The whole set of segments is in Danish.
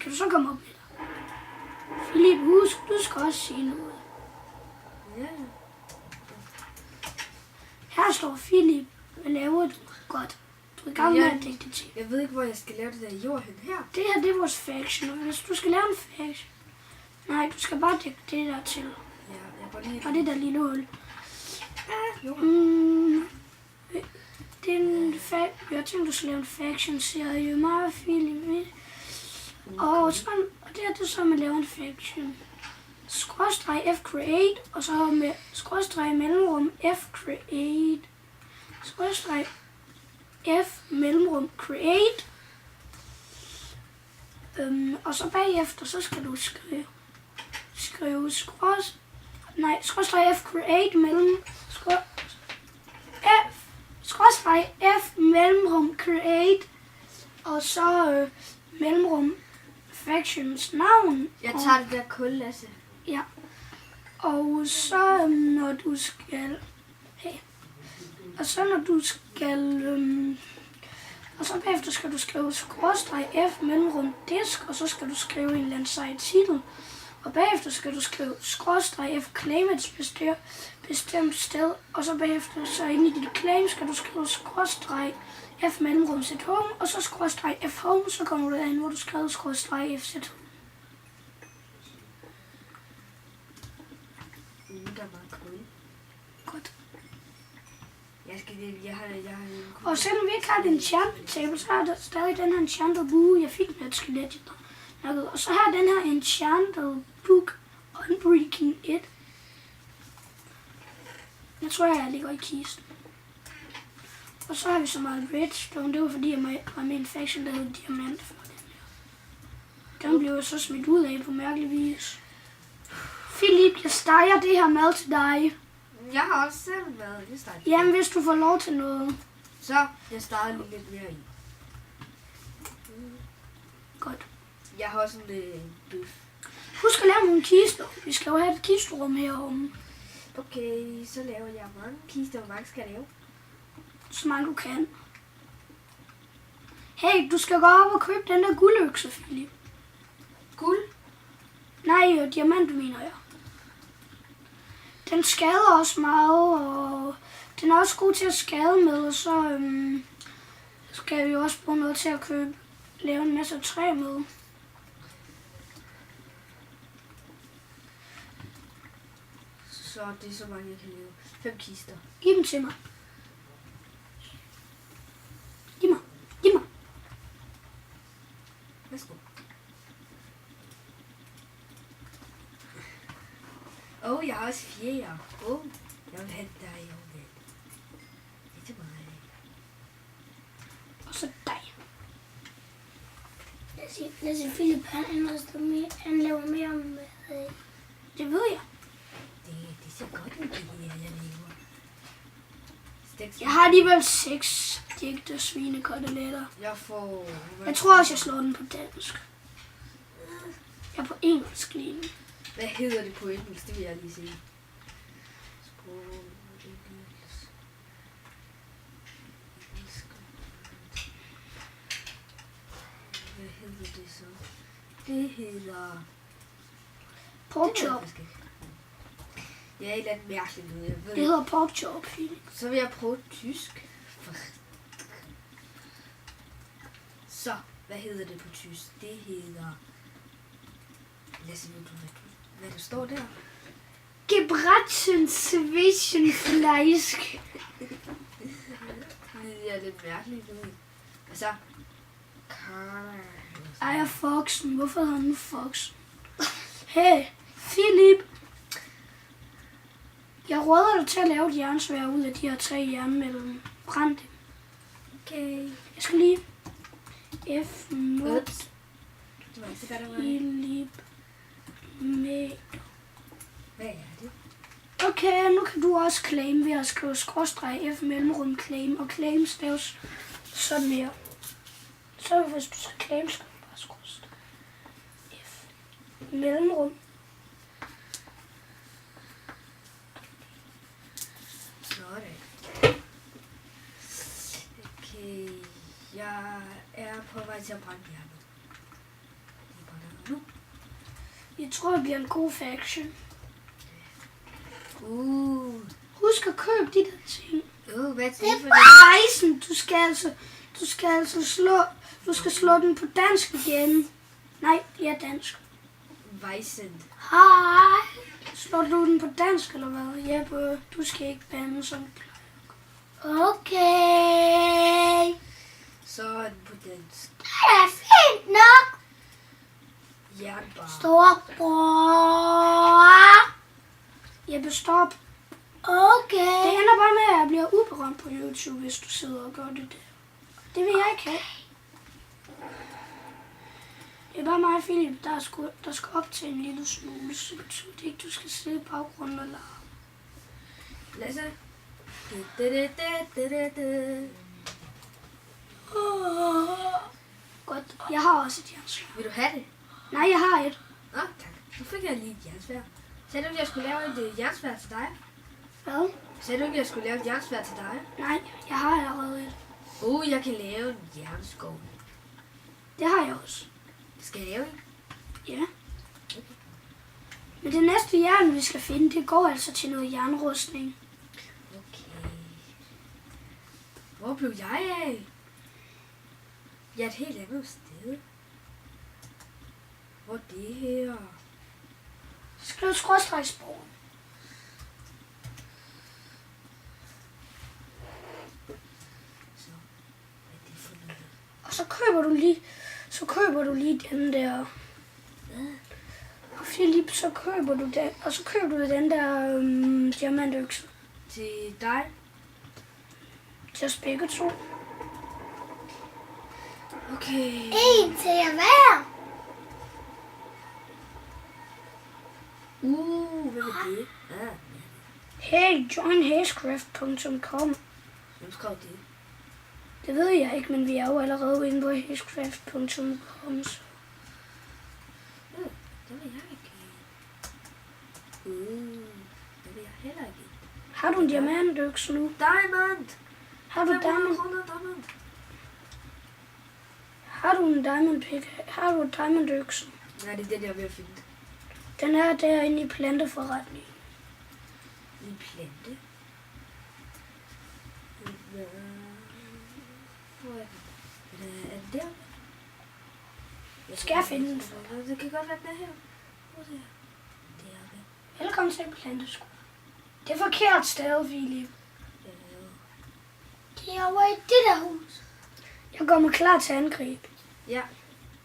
Kan du så komme op med dig? Philip, husk, du skal også sige noget. Ja. Her står Philip. Hvad laver du? Godt. Du er i gang med at dække det til. Jeg ved ikke, hvor jeg skal lave det der jord hen her. Det her, det er vores faction. Og hvis du skal lave en faction... Nej, du skal bare dække det der til. Ja, jeg går lige... Og det der lille hul. Jord. Det er en jeg tænkte, du skal lave en faction-serie. Meget Philip. Og sådan, og det her, det er så, man laver en faction. Skråstreg F-create, og så med skråstreg mellemrum F-create. Skråstreg F mellemrum create. Og så bagefter, så skal du skrive skråstreg F create mellem skråstreg F mellemrum create. Og så mellemrum factions navn. Jeg tager det der kul, Lasse. Ja. Og så når du skal... Hey. Og så når du skal... og så bagefter skal du skrive skråstreg F mellemrum disk, og så skal du skrive en eller anden sej titel. Og bagefter skal du skrive skråstreg F claim et bestemt sted, og så bagefter så inde i dit claim skal du skrive skråstreg F mellemrum set home, og så skråstreg F home, så kommer du derind, hvor du skriver skråstreg F set home. Der var kul. Godt. Jeg har Og selvom vi ikke har den enchanted table, så er der stadig den her enchanted book. Jeg fik med et skelet. Og så har den her enchanted book, Unbreaking It. Jeg tror, jeg ligger i kisten. Og så har vi så meget redstone. Det var fordi, jeg var med en faction, der hed Diamant for den her. Den blev jo så smidt ud af på mærkelig vis. Philip, jeg steger det her mad til dig. Jeg har også selv været. Jamen, hvis du får lov til noget. Så jeg starter lige lidt mere i. Godt. Jeg har også en bøf. Husk at lave nogle kister. Vi skal jo have et kisterum heromme. Okay, så laver jeg mange kister. Hvor mange skal jeg lave? Så mange du kan. Hey, du skal gå op og købe den der guldøkse, Philip. Guld? Nej, diamant mener jeg. Den skader også meget, og den er også god til at skade med, og så skal vi jo også bruge noget til at lave en masse træ med. Så det er så mange, jeg kan lave. 5 kister. Giv dem til mig. Giv mig. Giv mig. Værsgo. Jeg har også 4. Jeg vil have dig over det. Det er til mig. Og så dig. Lad os se, Philip, han laver mere med. Det ved jeg. Det ser godt ud, det her, jeg laver. Jeg har alligevel 6 stegte svinekoteletter. Jeg tror også, jeg slår den på dansk. Jeg er på engelsk lige nu. Hvad hedder det på engelsk? Det vil jeg lige sige. Hvad hedder det så? Det hedder... Pork chop. Ja, et eller andet mærkeligt noget. Jeg ved det hedder pork chop, Philip. Så vil jeg prøve tysk. Så, hvad hedder det på tysk? Det hedder... Lad os se, hvad der står der. Gebraten zwischen Fleisch. Det er lidt mærkeligt ud. Altså... Ej, Foxen. Hvorfor hedder han Foxen? Hey, Philip. Jeg råder dig til at lave et jernsværd ud af de her 3 jernmælden. Brænd dem. Okay. Jeg skal lige... F mod Philip med... Hvad er det? Okay, nu kan du også claim ved at skrive skråstreg F mellemrum claim. Og claim staves sådan her. Så hvis du skal claim, skal du bare skråstreg F mellemrum. Okay, jeg er på vej til at brænde hjernet. Jeg tror, det bliver en god faction. Husk at købe de der ting. Hvad er det for det? Rejsen, du skal slå den på dansk igen. Nej, det er dansk. Weissend. Hej. Slår du den på dansk, eller hvad? Jeppe, du skal ikke bande som du plejer. Okay. Så er den på dansk. Det er fint nok. Jernbar. Storbror. Jeppe, stop. Okay. Det ender bare med, at jeg bliver uberømt på YouTube, hvis du sidder og gør det der. Det vil jeg ikke have. Det er bare mig og Philip, der skal op til en lille smule, så betyder det ikke, du skal sidde i baggrunden og lave. Lasse. Godt. Jeg har også et jernsvær. Vil du have det? Nej, jeg har et. Nå, tak. Nu fik jeg lige et jernsvær. Sagde du ikke, jeg skulle lave et jernsvær til dig? Hvad? Sagde du ikke, jeg skulle lave et jernsvær til dig? Nej, jeg har allerede et. Jeg kan lave en jernskov. Det har jeg også. Skal jeg lave en? Ja. Men det næste jern, vi skal finde, det går altså til noget jernrustning. Okay. Hvor blev jeg af? Jeg er et helt andet sted. Hvor er det her? Skriv skråstregsbrug. Så, hvad er det for noget? Og så køber du lige den der. Og Philip, så køber du den. Og så køber du den der diamantøkse. Til dig? Til os begge to. Okay. En til hver. Hvad er det? Hey, join hazecraft.com. Hvem skrev det? Det ved jeg ikke, men vi er jo allerede inde på hazecraft.com. Så. Det vil jeg ikke. Det vil jeg heller ikke. Har du en diamantøkse nu? Diamond! Har du diamond? Diamond. Har du en diamond pick? Har du en diamondøkse? Nej, det er den, jeg er ved at finde. Den er derinde i planteforretningen. I plante? Hvor er den? Er den der? Skal jeg finde den? Det kan godt være, den er her. Hvor er det her? Det er det. Velkommen til planteskole. Det er forkert sted, Philip. Det er over i det der hus. Jeg går mig klar til angreb. Ja,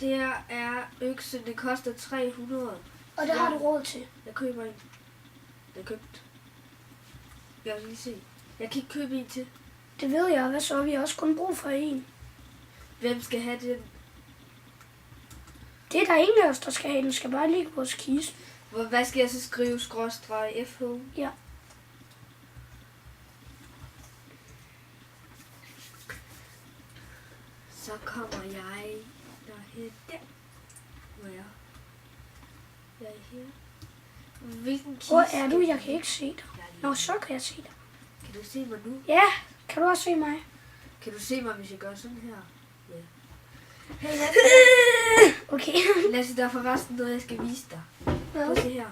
det er øksen. Det koster 300. Og det har du råd til. Jeg køber en. Jeg købt. Jeg vil lige se. Jeg kan ikke købe en til. Det ved jeg. Hvad så? Vi har også kun brug for en. Hvem skal have den? Det er der ingen af os, der skal have. Den skal bare ligge på vores kiste. Hvad skal jeg så skrive? /FH? Ja. Så kommer jeg derhen. Der. Hvor er jeg? Jeg er her. Hvilken kiste? Hvor er du? Jeg kan ikke se dig. Nå, så kan jeg se dig. Kan du se mig nu? Ja, kan du også se mig? Kan du se mig, hvis jeg gør sådan her? Ja. Hey, Okay. Lasse, der er forresten noget, jeg skal vise dig. Prøv at se her.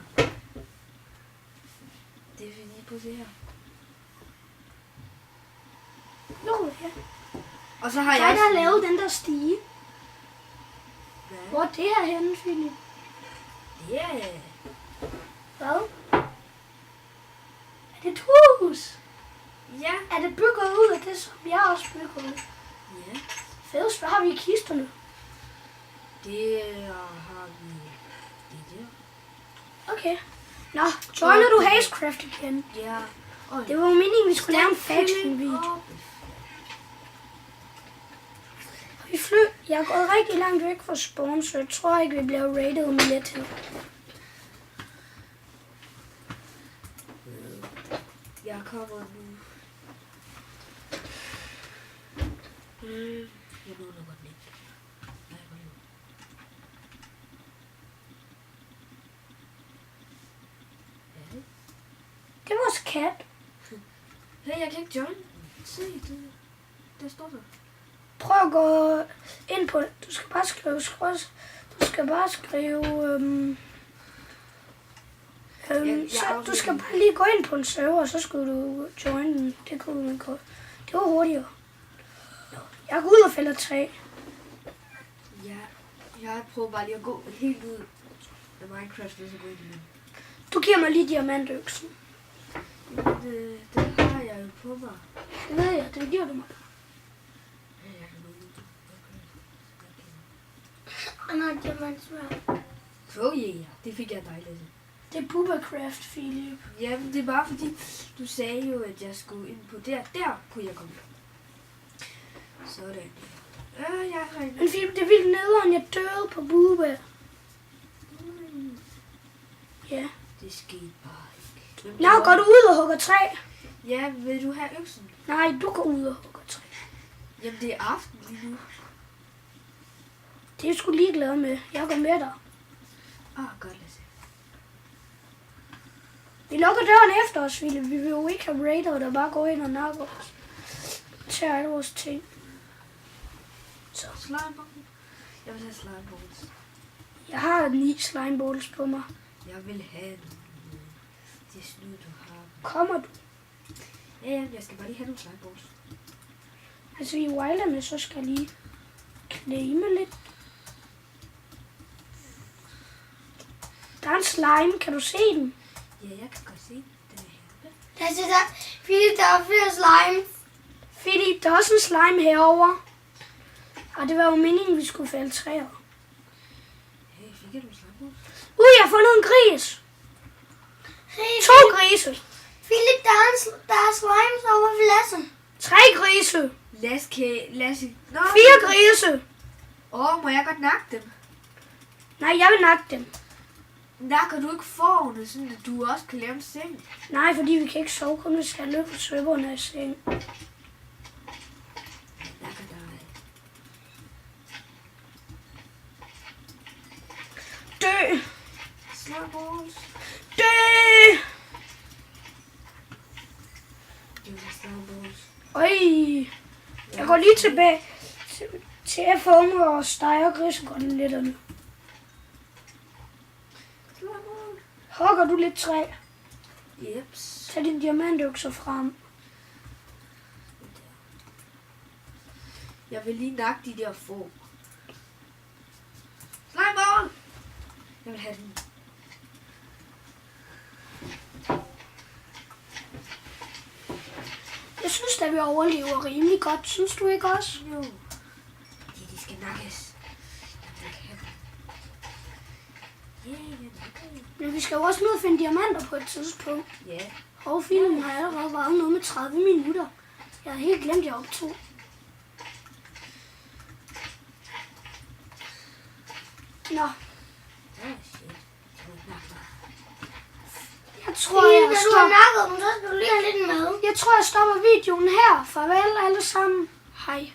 Det er fordi, prøv at se her. Nå, ja. Og så har Jeg jeg... der har lavet den der stige. Hvad? Hvor er det her henne, Philip? Det er... Hvad? Er det et hus? Ja. Er det bygget ud af det, som jeg også bygget ud? Ja. Fedest, hvad har vi i kisterne? Det har vi... Det der. Okay. Nå, joiner du Hazecraft igen? Ja. Det var jo meningen, vi skulle lave en faction-video. Jeg er gået rigtig langt væk fra spawn, så jeg tror ikke, vi bliver rated med lethed. Jeg kommer nu. Jeg må nok godt ikke. Nej, hvor er det? Ja. Det er vores kat. Hey, jeg kan ikke join. Se, det. Der står der. Prøv at gå ind på... Du skal bare skrive Så du skal bare lige gå ind på en server, og så skal du join den. Det var hurtigere. Jeg går ud og fælder træ. Ja, jeg prøver bare lige at gå helt ud af Minecraft, og så gå ind igen. Du giver mig lige diamantøksen. Jamen, det har jeg jo på mig. Det ved jeg, det giver du mig. Ja, jeg kan gå ud. Han har diamantsværd. Oh yeah, det fik jeg dejligt. Det er Bubacraft, Philip. Jamen, det er bare fordi, du sagde jo, at jeg skulle ind på der. Der kunne jeg komme. Sådan. Jeg har en... Men Philip, det er vildt nederen, jeg døde på Buba. Ja. Det skete bare ikke. Nå, går du ud og hugger træ? Ja, vil du have øksen? Nej, du går ud og hugger træ. Jamen, det er aften lige nu. Det er jeg sgu ligeglad med. Jeg går med dig. Godt, lad os se. Vi lukker døren efter os, Philip. Vi vil jo ikke have raider, der bare går ind og nakker os. Tager alle vores ting. Så slimeballs. Jeg vil have slimeballs. Jeg har 9 slimeballs på mig. Jeg vil have det snyd, du har. Kommer du? Ja, jeg skal bare lige have nogle slimeballs. Altså i wilderne, så skal jeg lige claime lidt. Der er en slime. Kan du se den? Ja, jeg kan godt se den. Den er her. Der er Philip, der er flere slime. Philip, der er også en slime herovre. Og det var jo meningen, vi skulle fælde træer. Hey, fik jeg nogle slimeballs? Jeg har fundet en gris. Hey, 2 grise. Philip, der er slimes over pladsen. 3 grise. Lasse. Nå, 4 grise. må jeg godt nakke dem? Nej, jeg vil nakke dem. Nakker du ikke forne, sådan at du også kan lave en seng? Nej, fordi vi kan ikke sove, kun hvis jeg løber svøbberne i seng. Nakker dig. Dø! Slimeballs. Dø! Det er slimeballs. Øj! Jeg går lige tilbage til F-unge og steger grisegrønletterne. Hugger du lidt træ? Jeps. Tag din diamantøkser frem. Jeg vil lige nakke de der få. Slimeball! Jeg vil have den. Jeg synes, at vi overlever rimelig godt. Synes du ikke også? Jo. De skal nakkes. Jeg vil have dem. Ja, jeg nakker dem. Men vi skal jo også nå at finde diamanter på et tidspunkt. Ja. Og filmen har allerede været noget med 30 minutter. Jeg har helt glemt, at jeg optog. Nå, Shit. jeg tror, jeg Hvis du har stopper. nakket dem, så skal du lige have lidt med. Jeg tror, jeg stopper videoen her. Farvel alle sammen. Hej.